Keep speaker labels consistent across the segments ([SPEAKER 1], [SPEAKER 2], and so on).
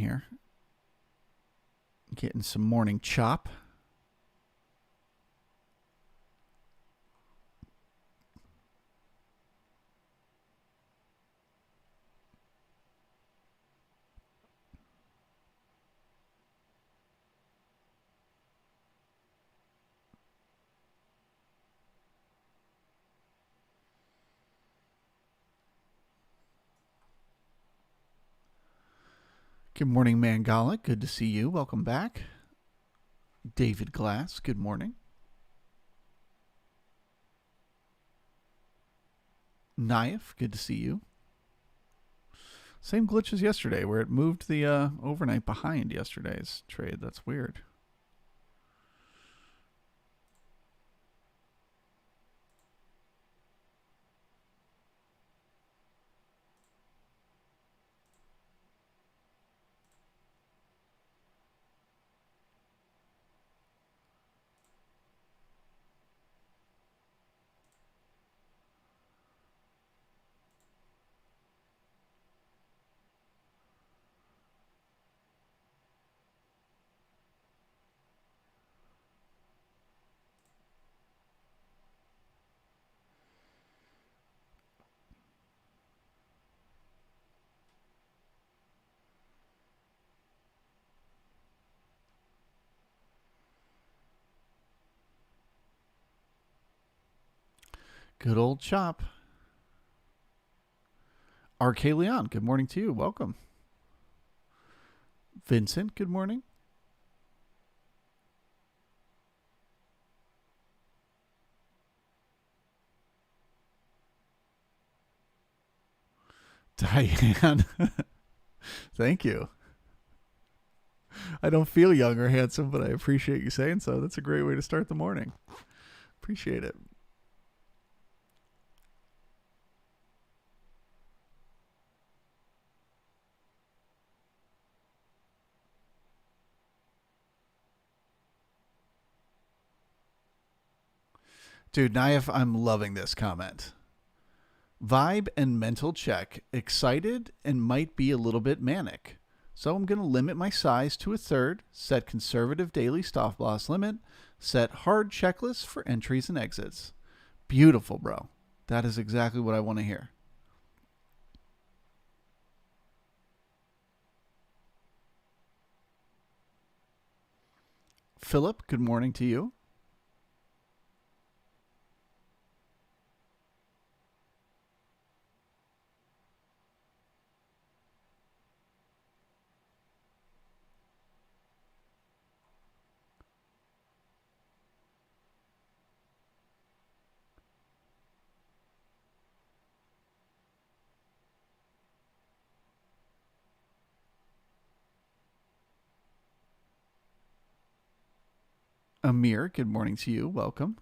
[SPEAKER 1] here. Getting some morning chop. Good morning, Mangala. Good to see you. Welcome back. David Glass, good morning. Naif, good to see you. Same glitch as yesterday where it moved the overnight behind yesterday's trade. That's weird. Good old chop. RK Leon, good morning to you. Welcome. Vincent, good morning. Diane, thank you. I don't feel young or handsome, but I appreciate you saying so. That's a great way to start the morning. Appreciate it. Dude, Naif, I'm loving this comment. Vibe and mental check. Excited and might be a little bit manic. So I'm going to limit my size to a third, set conservative daily stop loss limit, set hard checklists for entries and exits. Beautiful, bro. That is exactly what I want to hear. Philip, good morning to you. Amir, good morning to you. Welcome.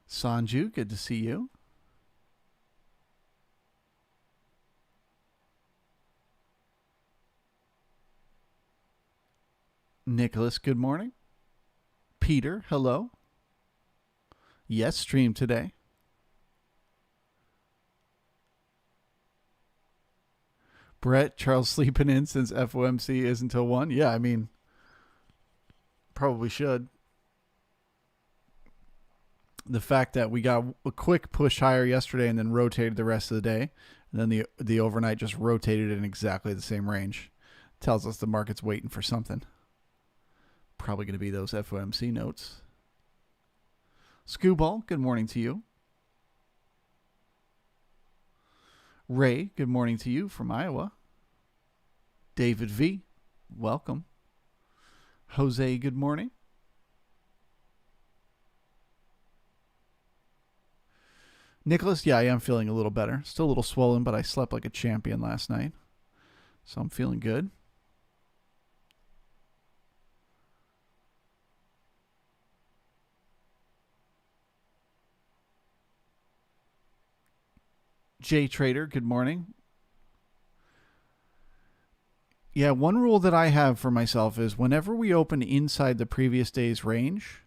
[SPEAKER 1] Sanju, good to see you. Nicholas, good morning. Peter, hello. Yes, stream today. Brett, Charles sleeping in since FOMC is until 1. Yeah, I mean, probably should. The fact that we got a quick push higher yesterday and then rotated the rest of the day, and then the overnight just rotated in exactly the same range, tells us the market's waiting for something. Probably going to be those FOMC notes. Scooball, good morning to you. Ray, good morning to you from Iowa. David V, welcome. Jose, good morning. Nicholas, yeah, I am feeling a little better. Still a little swollen, but I slept like a champion last night. So I'm feeling good. Jay Trader, good morning. Yeah, one rule that I have for myself is whenever we open inside the previous day's range,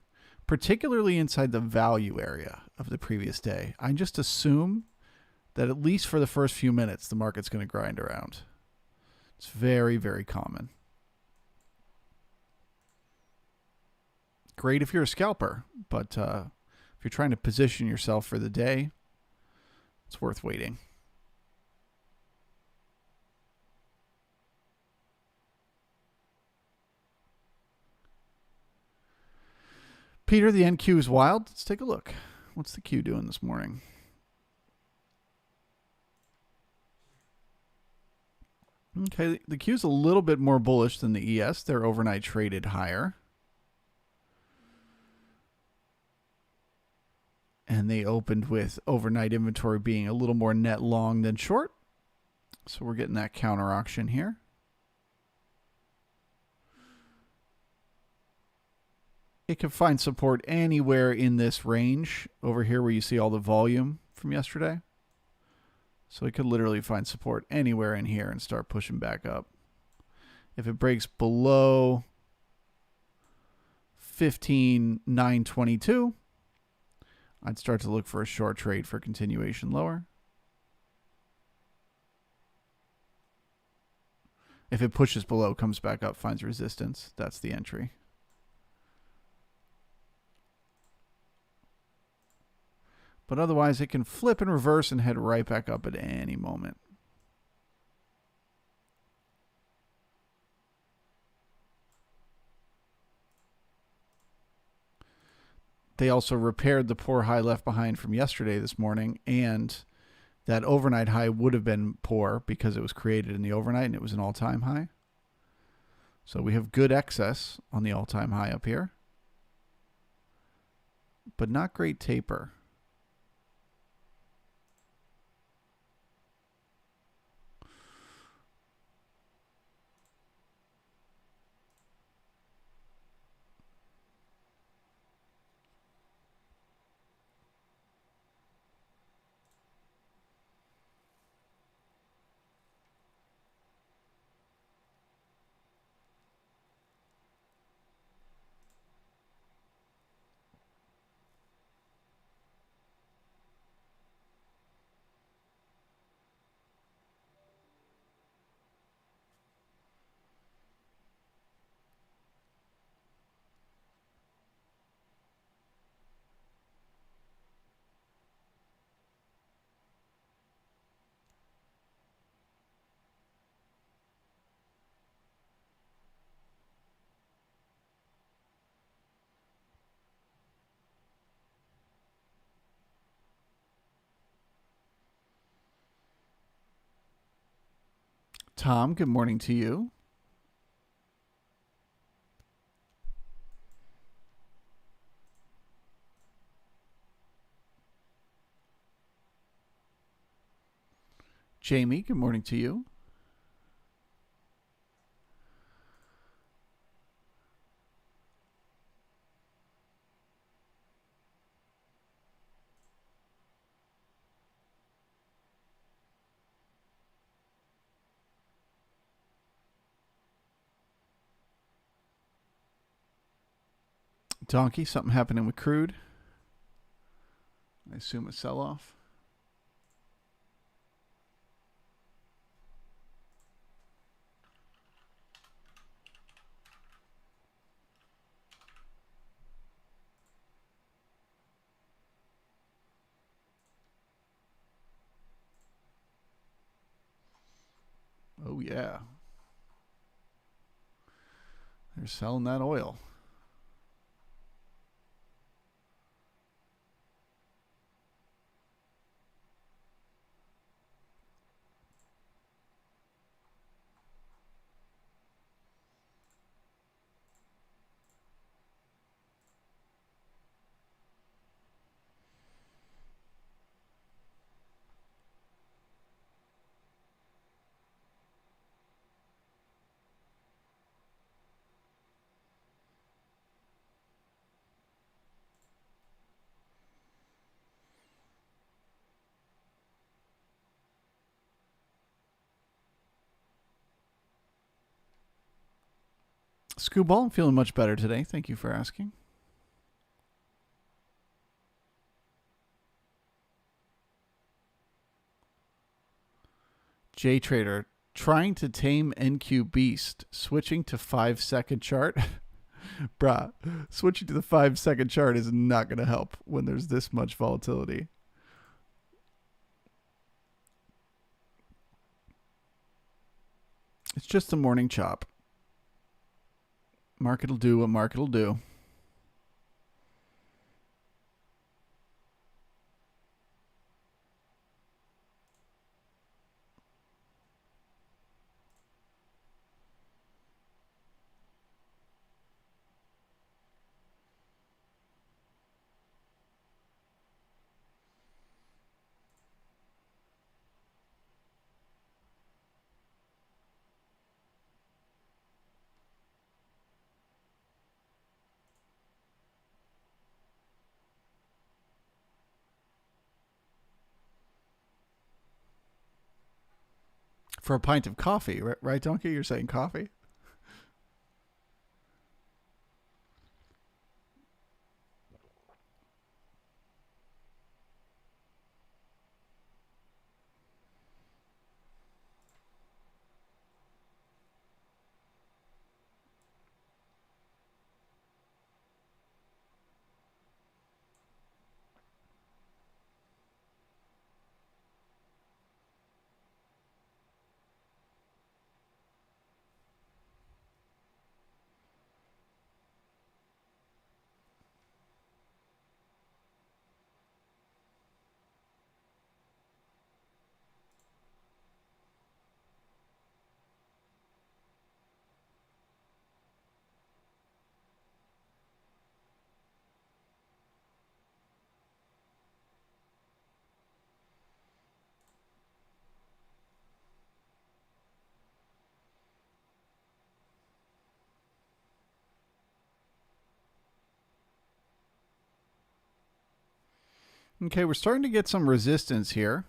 [SPEAKER 1] particularly inside the value area of the previous day, I just assume that at least for the first few minutes, the market's going to grind around. It's very, very common. Great if you're a scalper, but if you're trying to position yourself for the day, it's worth waiting. Peter, the NQ is wild. Let's take a look. What's the Q doing this morning? Okay, the Q's a little bit more bullish than the ES. They're overnight traded higher. And they opened with overnight inventory being a little more net long than short. So we're getting that counter auction here. It can find support anywhere in this range over here where you see all the volume from yesterday. So it could literally find support anywhere in here and start pushing back up. If it breaks below 15,922, I'd start to look for a short trade for continuation lower. If it pushes below, comes back up, finds resistance, that's the entry. But otherwise, it can flip and reverse and head right back up at any moment. They also repaired the poor high left behind from yesterday this morning, and that overnight high would have been poor because it was created in the overnight and it was an all-time high. So we have good excess on the all-time high up here, but not great taper. Tom, good morning to you. Jamie, good morning to you. Donkey, something happening with crude? I assume a sell-off. Oh, yeah. They're selling that oil. Scooball, I'm feeling much better today. Thank you for asking. J Trader, trying to tame NQ Beast, switching to 5-second chart. Bruh, switching to the 5-second chart is not going to help when there's this much volatility. It's just a morning chop. Market will do what market will do. For a pint of coffee, right, Donkey? You're saying coffee? Okay, we're starting to get some resistance here,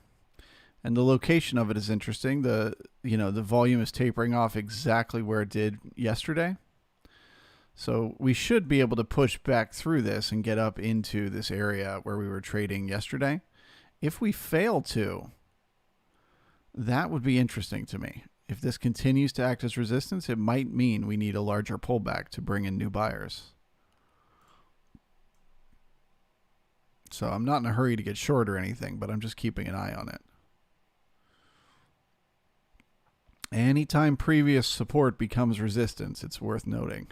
[SPEAKER 1] and the location of it is interesting. The volume is tapering off exactly where it did yesterday. So we should be able to push back through this and get up into this area where we were trading yesterday. If we fail to, that would be interesting to me. If this continues to act as resistance, it might mean we need a larger pullback to bring in new buyers. So I'm not in a hurry to get short or anything, but I'm just keeping an eye on it. Anytime previous support becomes resistance, it's worth noting.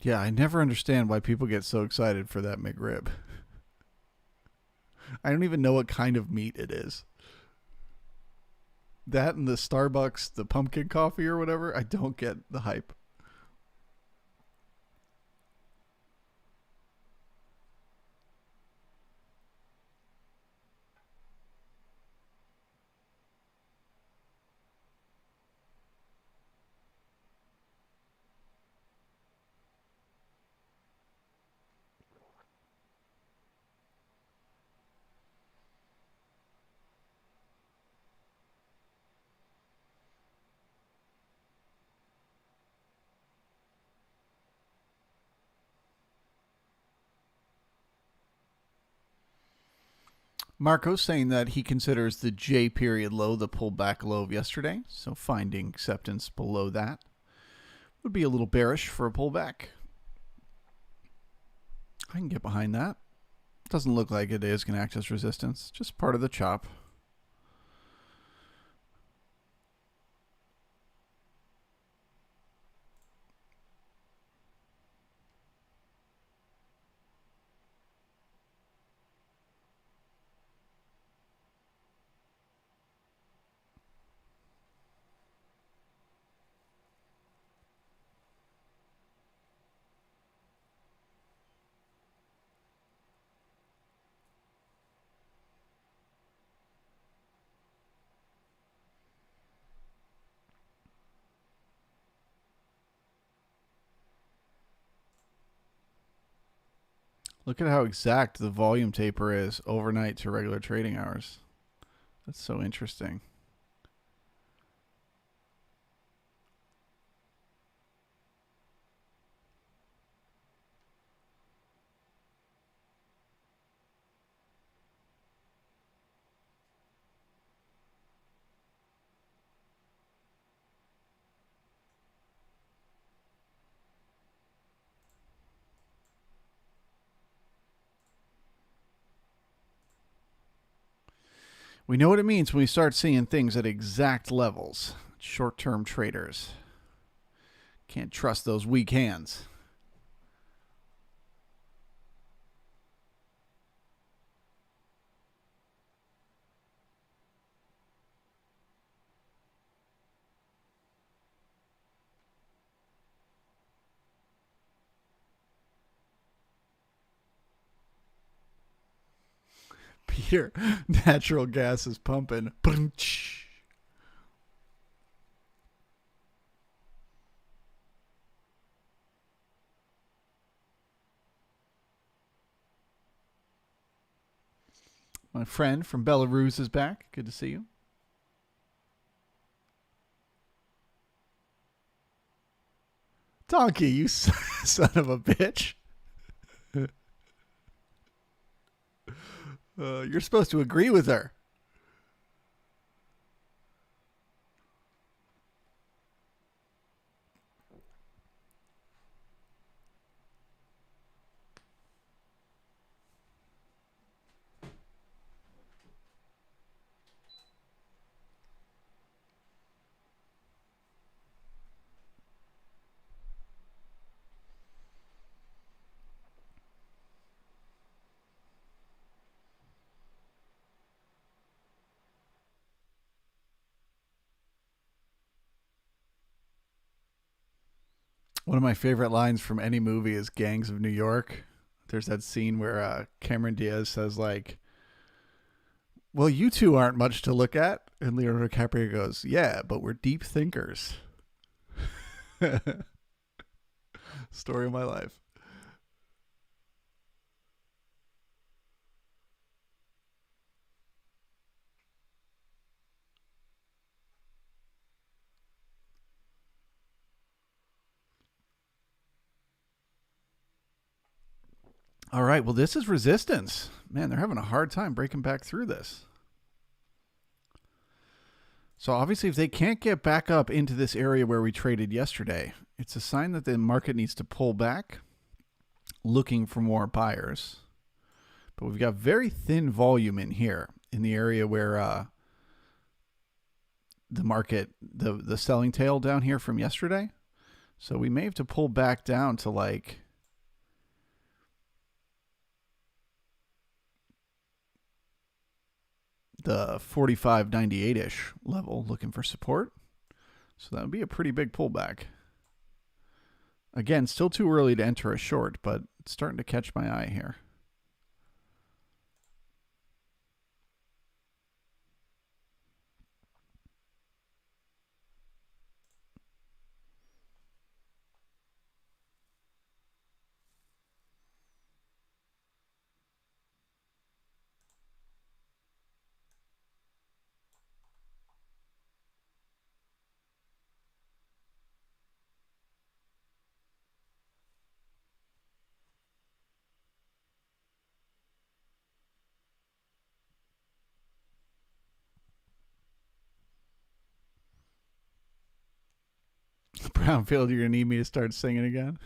[SPEAKER 1] Yeah, I never understand why people get so excited for that McRib. I don't even know what kind of meat it is. That and the Starbucks, the pumpkin coffee or whatever, I don't get the hype. Marco's saying that he considers the J period low the pullback low of yesterday, so finding acceptance below that would be a little bearish for a pullback. I can get behind that. Doesn't look like it is going to act as resistance, just part of the chop. Look at how exact the volume taper is overnight to regular trading hours. That's so interesting. We know what it means when we start seeing things at exact levels. Short-term traders. Can't trust those weak hands. Peter, natural gas is pumping. My friend from Belarus is back. Good to see you. Donkey, you son of a bitch. You're supposed to agree with her. One of my favorite lines from any movie is Gangs of New York. There's that scene where Cameron Diaz says, like, well, you two aren't much to look at. And Leonardo DiCaprio goes, yeah, but we're deep thinkers. Story of my life. All right. Well, this is resistance. Man, they're having a hard time breaking back through this. So obviously, if they can't get back up into this area where we traded yesterday, it's a sign that the market needs to pull back, looking for more buyers. But we've got very thin volume in here in the area where the market, the selling tail down here from yesterday. So we may have to pull back down to like the 45.98-ish level, looking for support. So that would be a pretty big pullback. Again, still too early to enter a short, but it's starting to catch my eye here. Brownfield, you're going to need me to start singing again?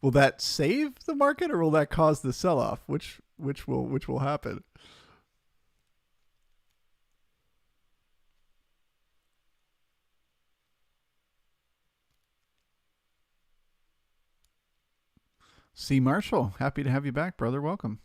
[SPEAKER 1] Will that save the market or will that cause the sell-off? Which will happen? C. Marshall, happy to have you back, brother. Welcome.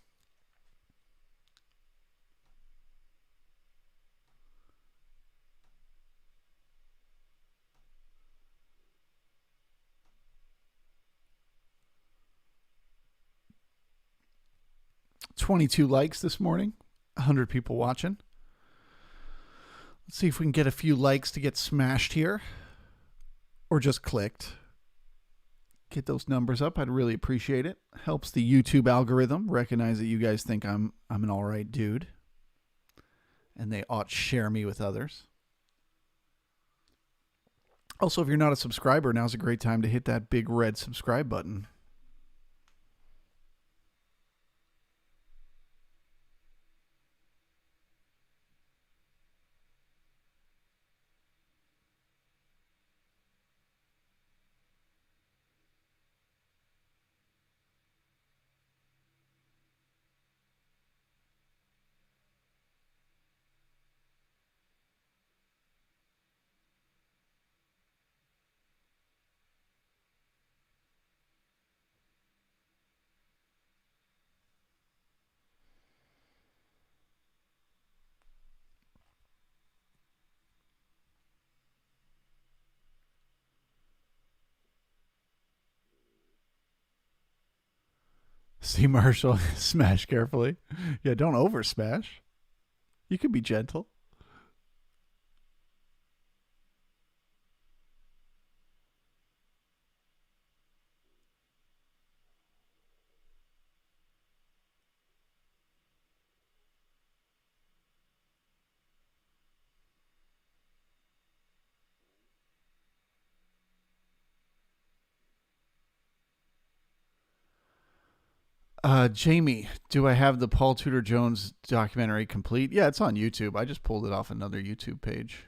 [SPEAKER 1] $22 likes this morning. 100 people watching. Let's see if we can get a few likes to get smashed here. Or just clicked. Get those numbers up. I'd really appreciate it. Helps the YouTube algorithm recognize that you guys think I'm an all right dude, and they ought to share me with others. Also, if you're not a subscriber, now's a great time to hit that big red subscribe button. See Marshall smash carefully. Yeah, don't over smash. You can be gentle. Jamie, do I have the Paul Tudor Jones documentary complete? Yeah, it's on YouTube. I just pulled it off another YouTube page.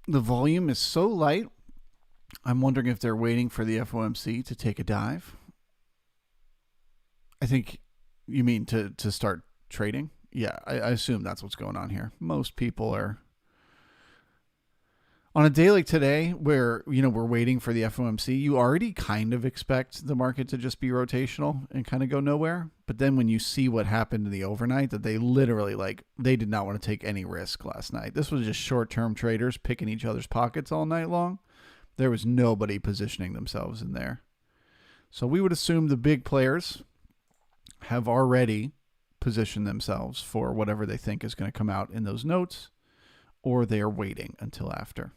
[SPEAKER 1] The volume is so light. I'm wondering if they're waiting for the FOMC to take a dive. I think you mean to start trading. Yeah, I assume that's what's going on here. Most people are on a day like today where we're waiting for the FOMC. You already kind of expect the market to just be rotational and kind of go nowhere. But then when you see what happened in the overnight, that they literally they did not want to take any risk last night. This was just short-term traders picking each other's pockets all night long. There was nobody positioning themselves in there. So we would assume the big players have already positioned themselves for whatever they think is going to come out in those notes, or they are waiting until after.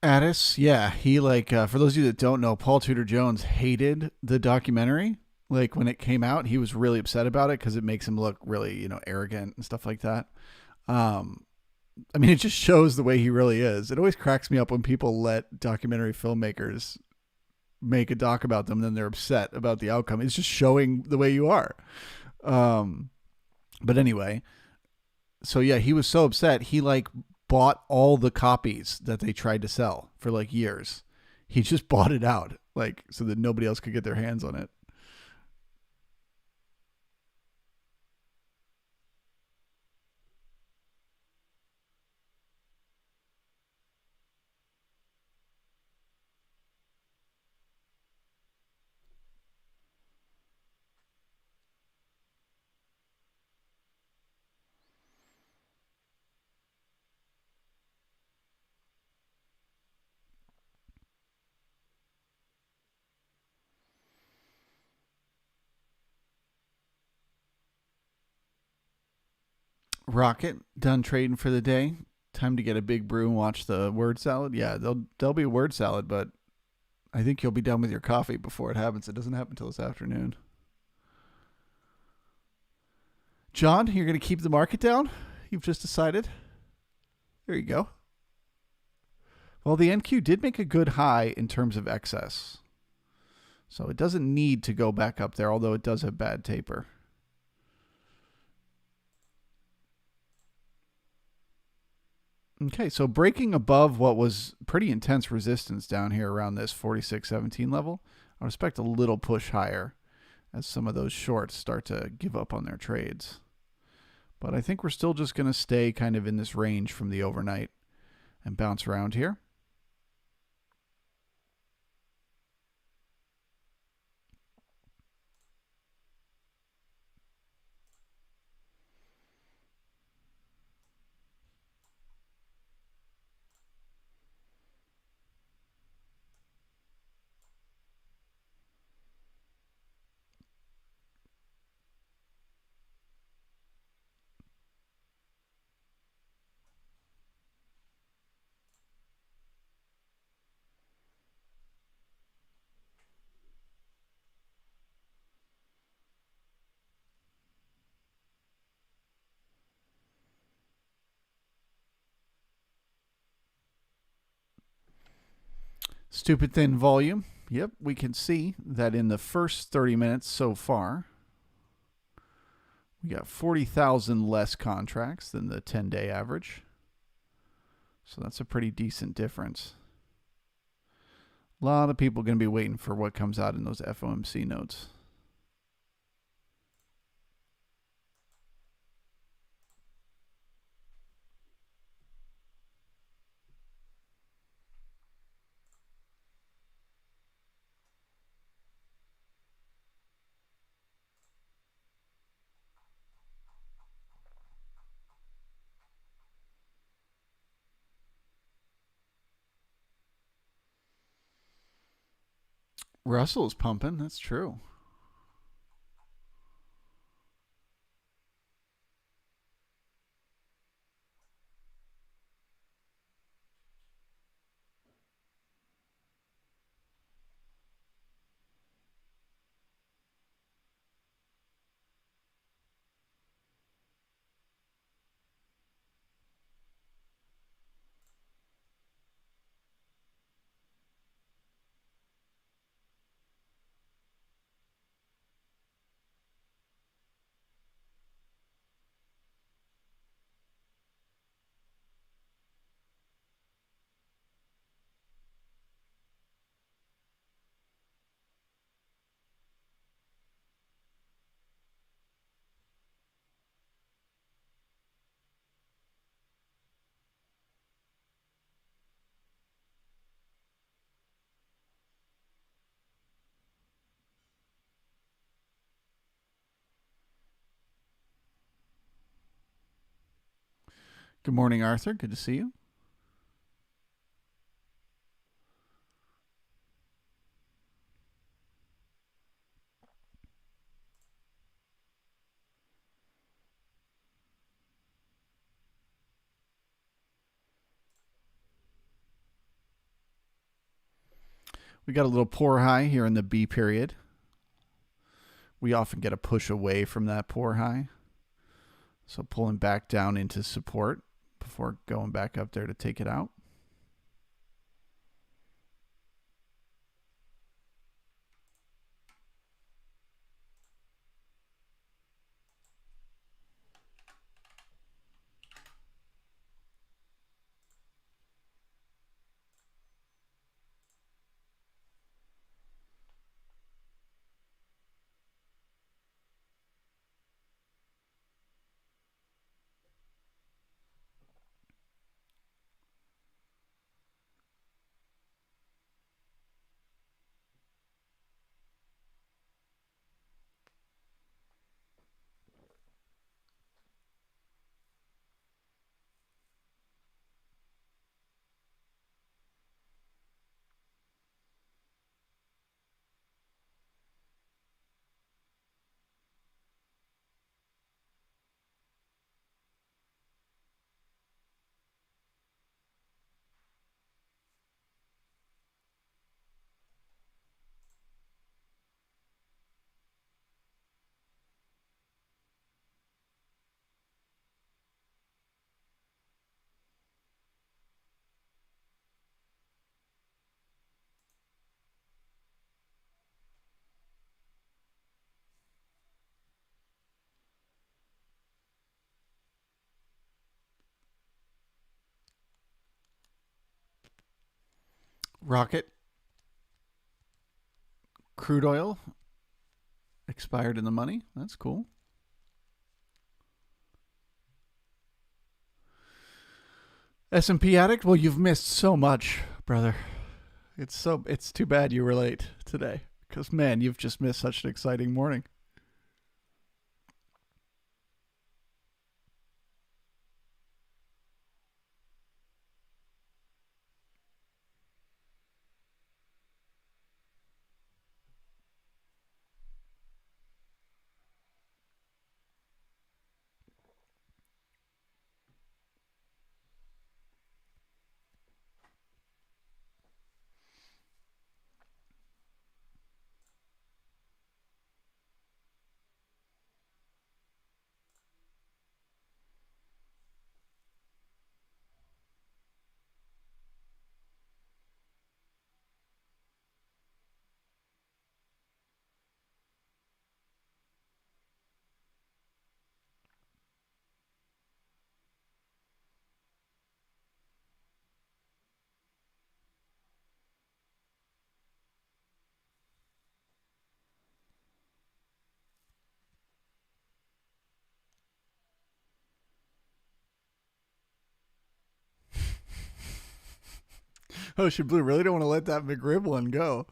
[SPEAKER 1] Addis, yeah, he for those of you that don't know, Paul Tudor Jones hated the documentary. Like when it came out, he was really upset about it because it makes him look really, arrogant and stuff like that. Um, I mean, it just shows the way he really is. It always cracks me up when people let documentary filmmakers make a doc about them, and then they're upset about the outcome. It's just showing the way you are. Um, but anyway, so yeah, he was so upset. He like bought all the copies that they tried to sell for like years. He just bought it out, like so that nobody else could get their hands on it. Rocket done trading for the day. Time to get a big brew and watch the word salad. Yeah, there'll be a word salad, but I think you'll be done with your coffee before it happens. It doesn't happen until this afternoon. John, you're going to keep the market down? You've just decided? There you go. Well, the NQ did make a good high in terms of excess. So it doesn't need to go back up there, although it does have bad taper. Okay, so breaking above what was pretty intense resistance down here around this 46.17 level, I would expect a little push higher as some of those shorts start to give up on their trades. But I think we're still just going to stay kind of in this range from the overnight and bounce around here. Stupid thin volume. Yep, we can see that in the first 30 minutes so far, we got 40,000 less contracts than the 10-day average. So that's a pretty decent difference. A lot of people going to be waiting for what comes out in those FOMC notes. Russell's pumping. That's true. Good morning, Arthur. Good to see you. We got a little poor high here in the B period. We often get a push away from that poor high. So pulling back down into support before going back up there to take it out. Rocket. Crude oil expired in the money. That's cool. S&P addict. Well, you've missed so much, brother. It's too bad you were late today because man, you've just missed such an exciting morning. Ocean Blue really don't want to let that McRib one go.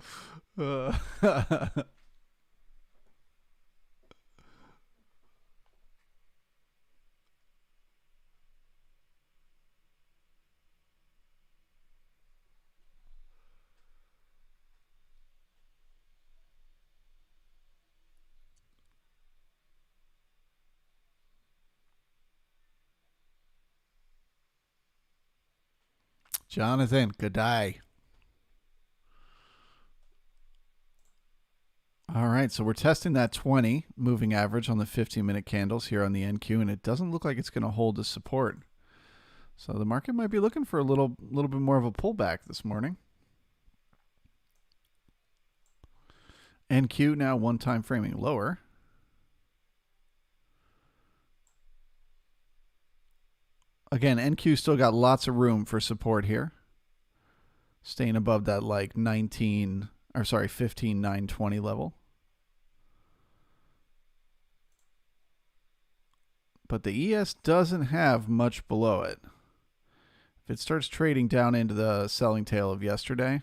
[SPEAKER 1] Jonathan, good day. All right, so we're testing that 20 moving average on the 15-minute candles here on the NQ, and it doesn't look like it's going to hold the support. So the market might be looking for a little bit more of a pullback this morning. NQ now one time framing lower. Again, NQ still got lots of room for support here. Staying above that like 15,920 level. But the ES doesn't have much below it. If it starts trading down into the selling tail of yesterday,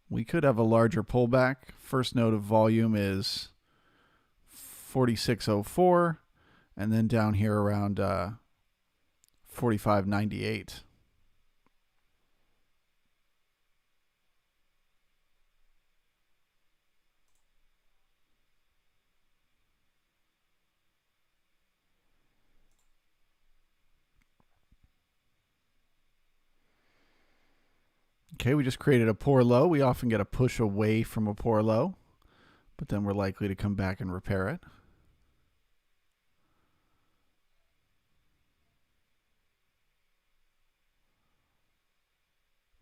[SPEAKER 1] we could have a larger pullback. First note of volume is 4604, and then down here around 4598. Okay, we just created a poor low. We often get a push away from a poor low, but then we're likely to come back and repair it.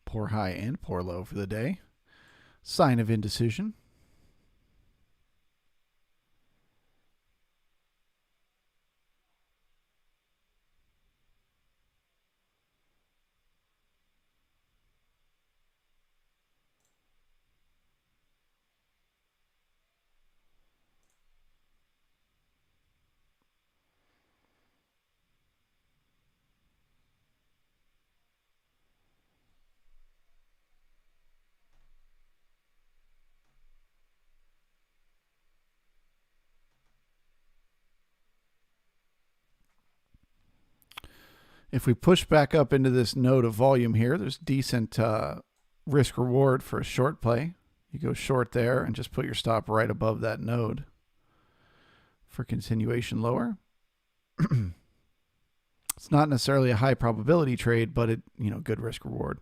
[SPEAKER 1] Poor high and poor low for the day. Sign of indecision. If we push back up into this node of volume here, there's decent risk reward for a short play. You go short there and just put your stop right above that node for continuation lower. It's not necessarily a high probability trade, but it, good risk reward.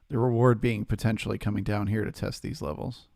[SPEAKER 1] The reward being potentially coming down here to test these levels.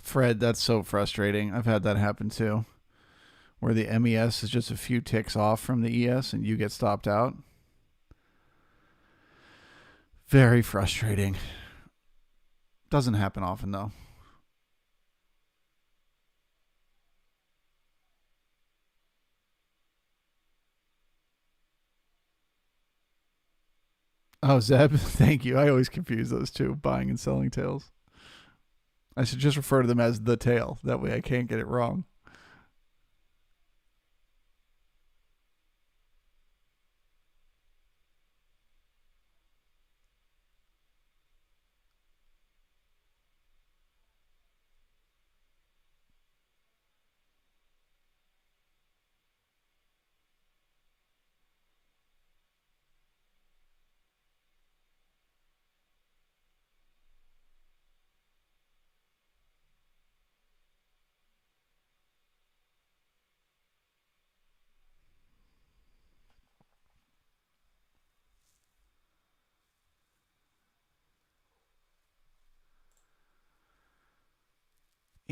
[SPEAKER 1] Fred, that's so frustrating. I've had that happen too, where the MES is just a few ticks off from the ES and you get stopped out. Very frustrating. Doesn't happen often though. Oh, Zeb, thank you. I always confuse those two, buying and selling tails. I should just refer to them as the tail. That way I can't get it wrong.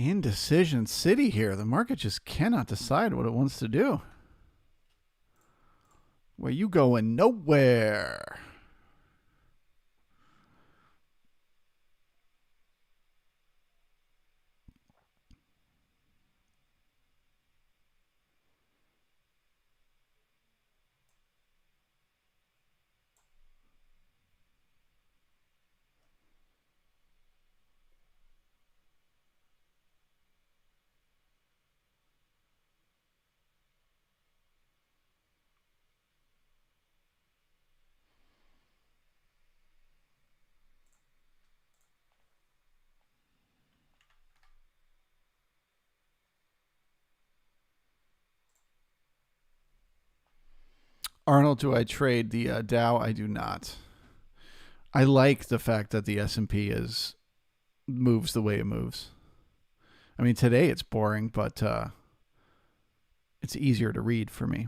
[SPEAKER 1] Indecision city here. The market just cannot decide what it wants to do. Where you going? Nowhere. Arnold, do I trade the Dow? I do not. I like the fact that the S&P moves the way it moves. I mean, today it's boring, but it's easier to read for me.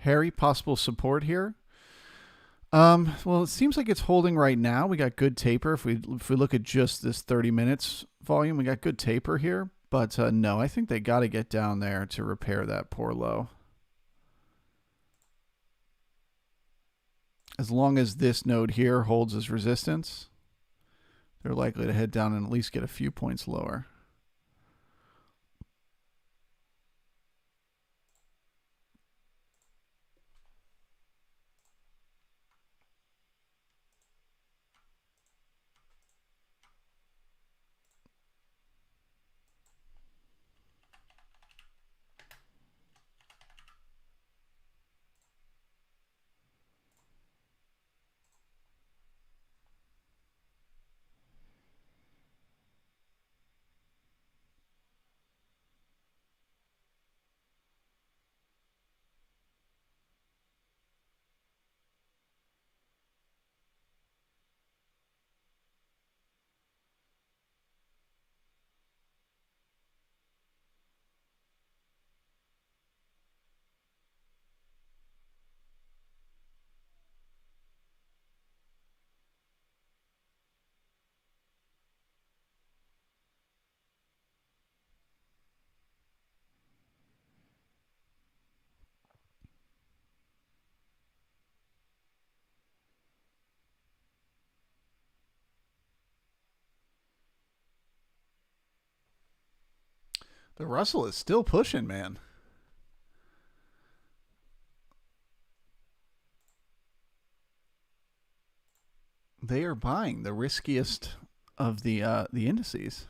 [SPEAKER 1] Harry, possible support here. Well, it seems like it's holding right now. We got good taper. If we look at just this 30 minutes volume, we got good taper here. But no, I think they got to get down there to repair that poor low. As long as this node here holds as resistance, they're likely to head down and at least get a few points lower. The Russell is still pushing, man. They are buying the riskiest of the indices.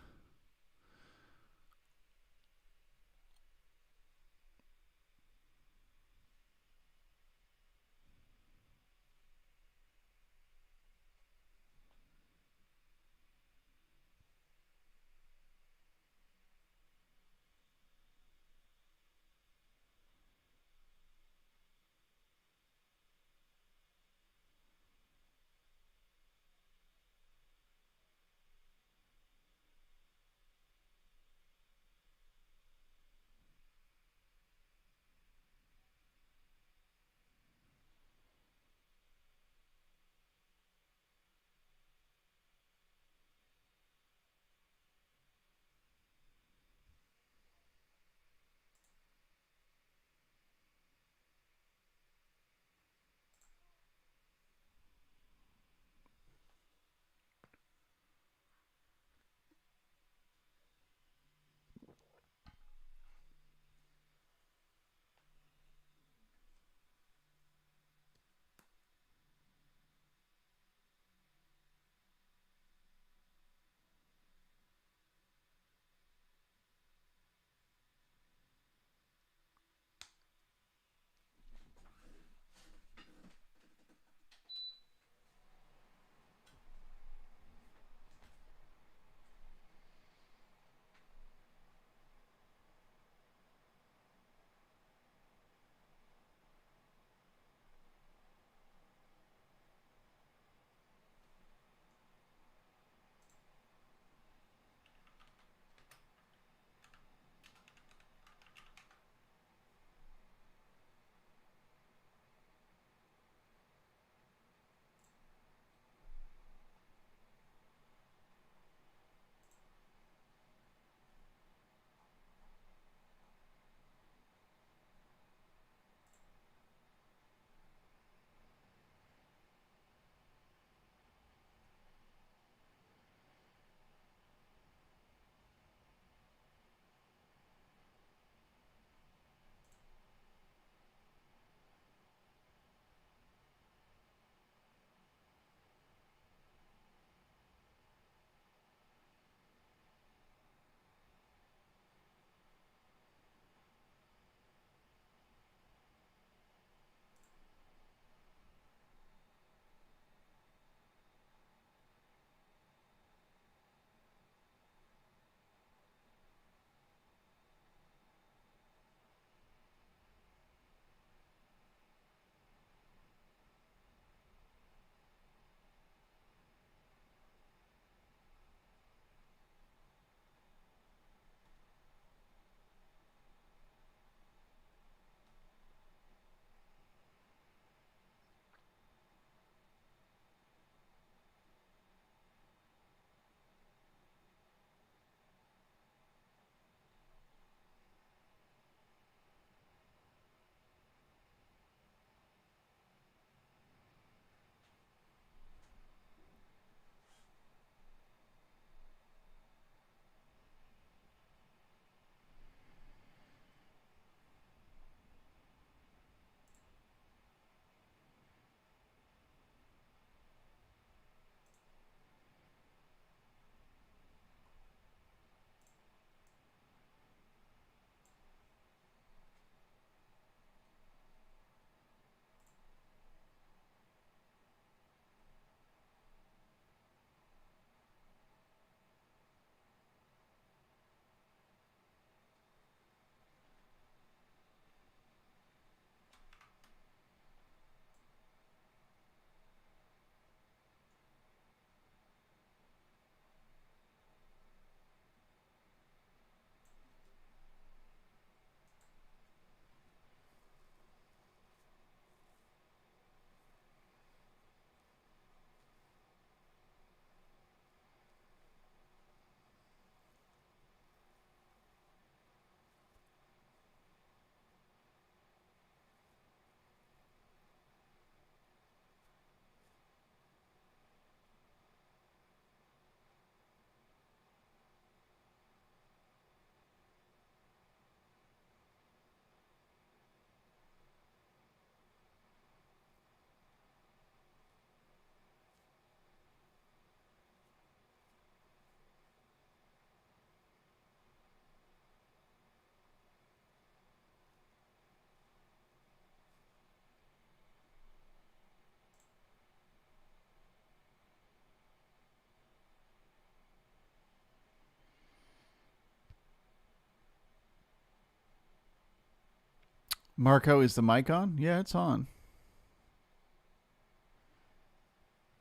[SPEAKER 1] Marco, is the mic on? Yeah, it's on.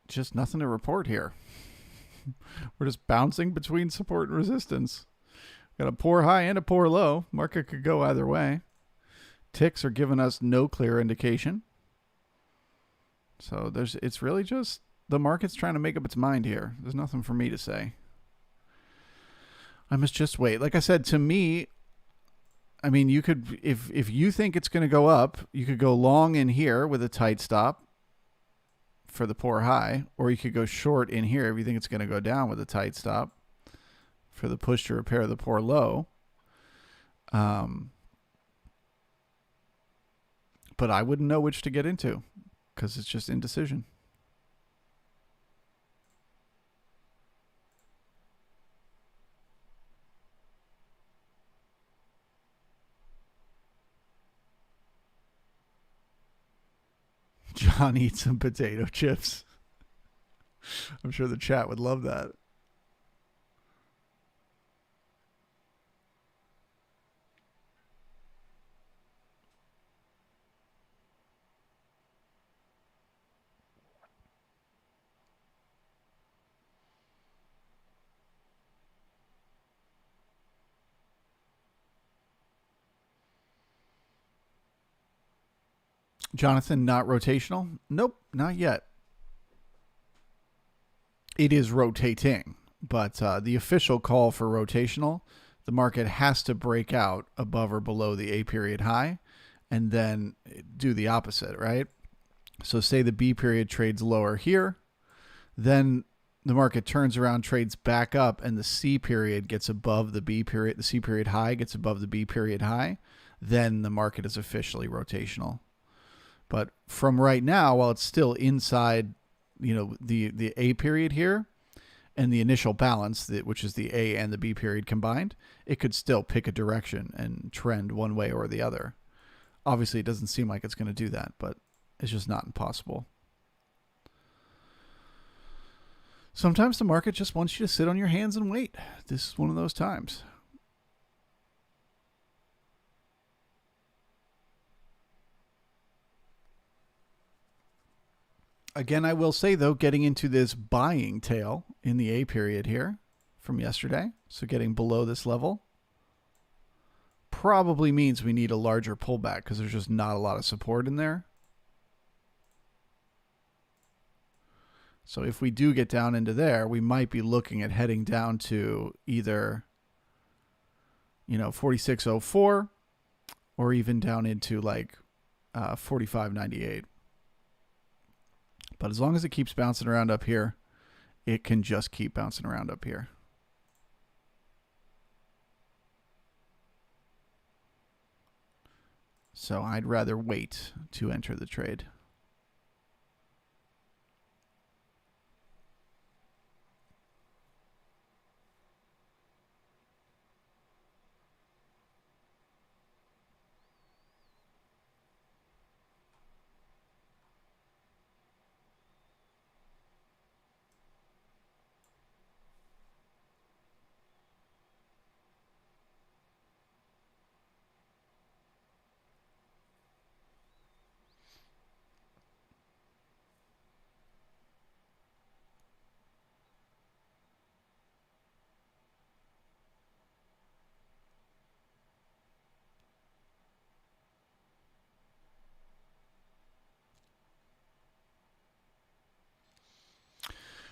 [SPEAKER 1] Just nothing to report here. We're just bouncing between support and resistance. Got a poor high and a poor low. Market could go either way. Ticks are giving us no clear indication. So it's really just the market's trying to make up its mind here. There's nothing for me to say. I must just wait. Like I said, to me, I mean, you could, if you think it's going to go up, you could go long in here with a tight stop for the poor high, or you could go short in here if you think it's going to go down with a tight stop for the push to repair the poor low. But I wouldn't know which to get into because it's just indecision. John eats some potato chips. I'm sure the chat would love that. Jonathan, not rotational? Nope, not yet. It is rotating, but the official call for rotational, the market has to break out above or below the A period high and then do the opposite, right? So say the B period trades lower here, then the market turns around, trades back up, and the C period gets above the B period, the C period high gets above the B period high, then the market is officially rotational. But from right now, while it's still inside, the A period here and the initial balance, which is the A and the B period combined, it could still pick a direction and trend one way or the other. Obviously, it doesn't seem like it's going to do that, but it's just not impossible. Sometimes the market just wants you to sit on your hands and wait. This is one of those times. Again, I will say, though, getting into this buying tail in the A period here from yesterday, so getting below this level, probably means we need a larger pullback because there's just not a lot of support in there. So if we do get down into there, we might be looking at heading down to either, 46.04 or even down into like 45.98. But as long as it keeps bouncing around up here, it can just keep bouncing around up here. So I'd rather wait to enter the trade.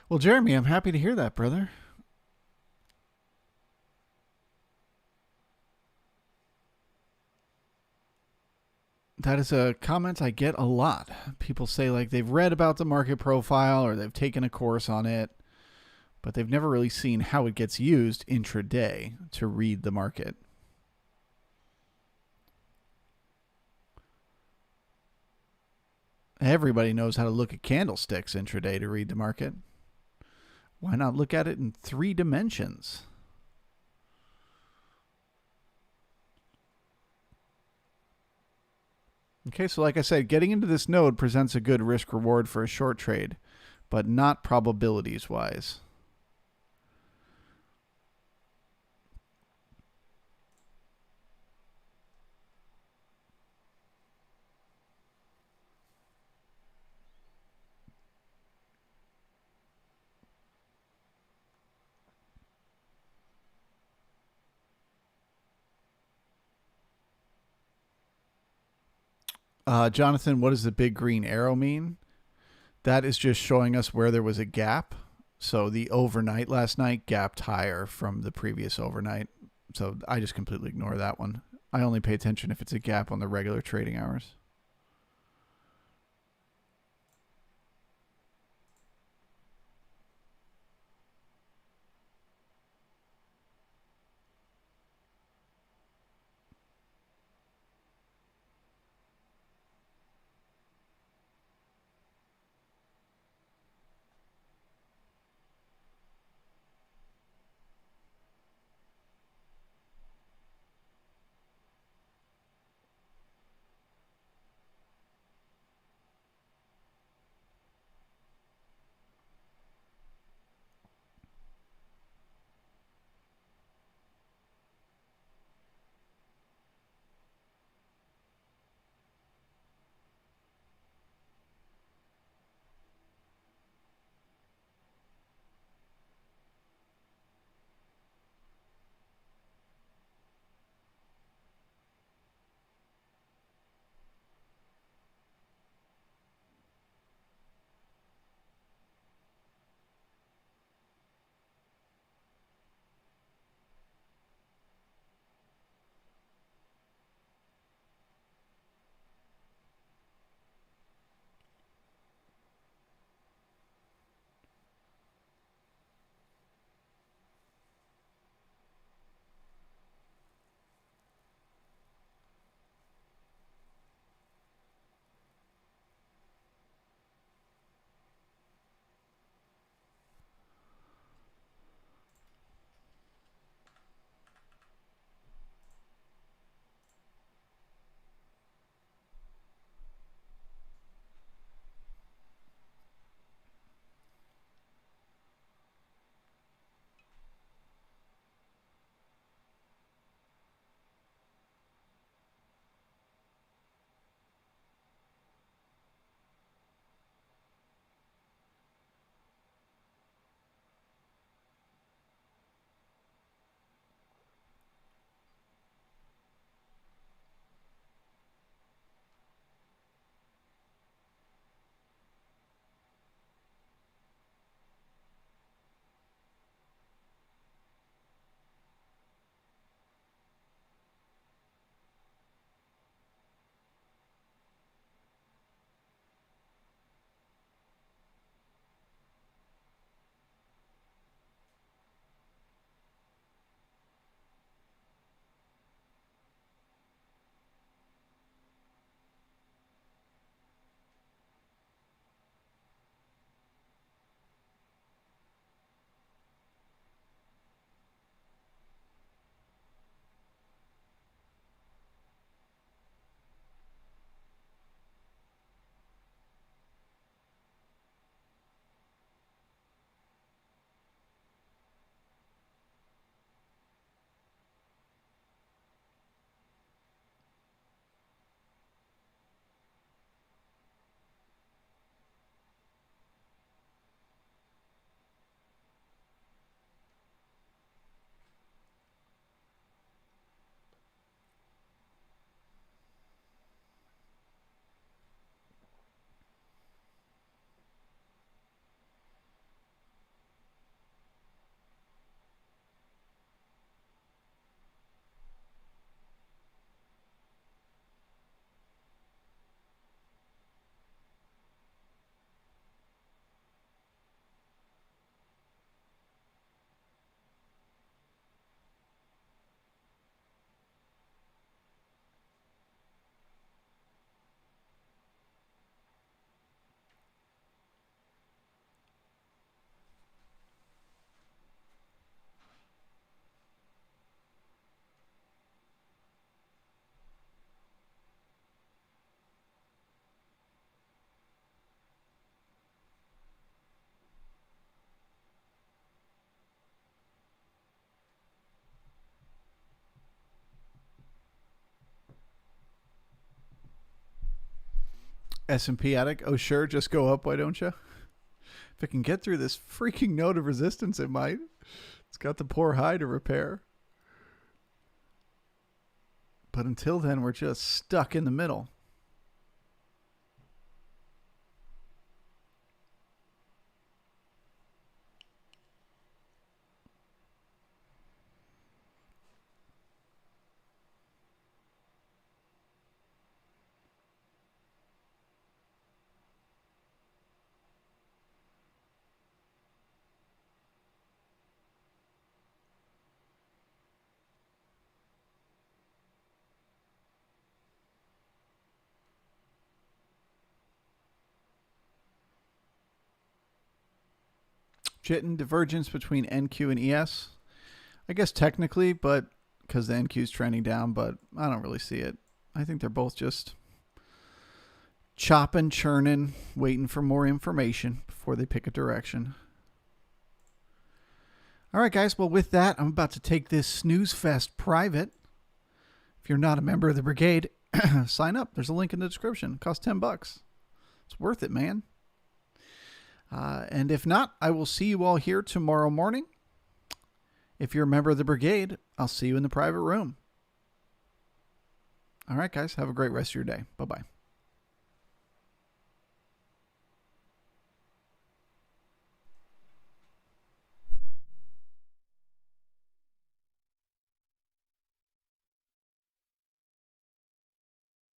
[SPEAKER 1] Well, Jeremy, I'm happy to hear that, brother. That is a comment I get a lot. People say like they've read about the market profile or they've taken a course on it, but they've never really seen how it gets used intraday to read the market. Everybody knows how to look at candlesticks intraday to read the market. Why not look at it in 3 dimensions? Okay, so like I said, getting into this node presents a good risk reward for a short trade, but not probabilities wise. Jonathan, what does the big green arrow mean? That is just showing us where there was a gap. So the overnight last night gapped higher from the previous overnight. So I just completely ignore that one. I only pay attention if it's a gap on the regular trading hours. S&P attic. Oh, sure. Just go up. Why don't you? If it can get through this freaking node of resistance, it might. It's got the poor high to repair. But until then, we're just stuck in the middle. Jitten divergence between NQ and ES. I guess technically, but because the NQ is trending down, but I don't really see it. I think they're both just chopping, churning, waiting for more information before they pick a direction. All right, guys. Well, with that, I'm about to take this snooze fest private. If you're not a member of the Brigade, sign up. There's a link in the description. It costs $10. It's worth it, man. And if not, I will see you all here tomorrow morning. If you're a member of the Brigade, I'll see you in the private room. All right, guys. Have a great rest of your day. Bye-bye.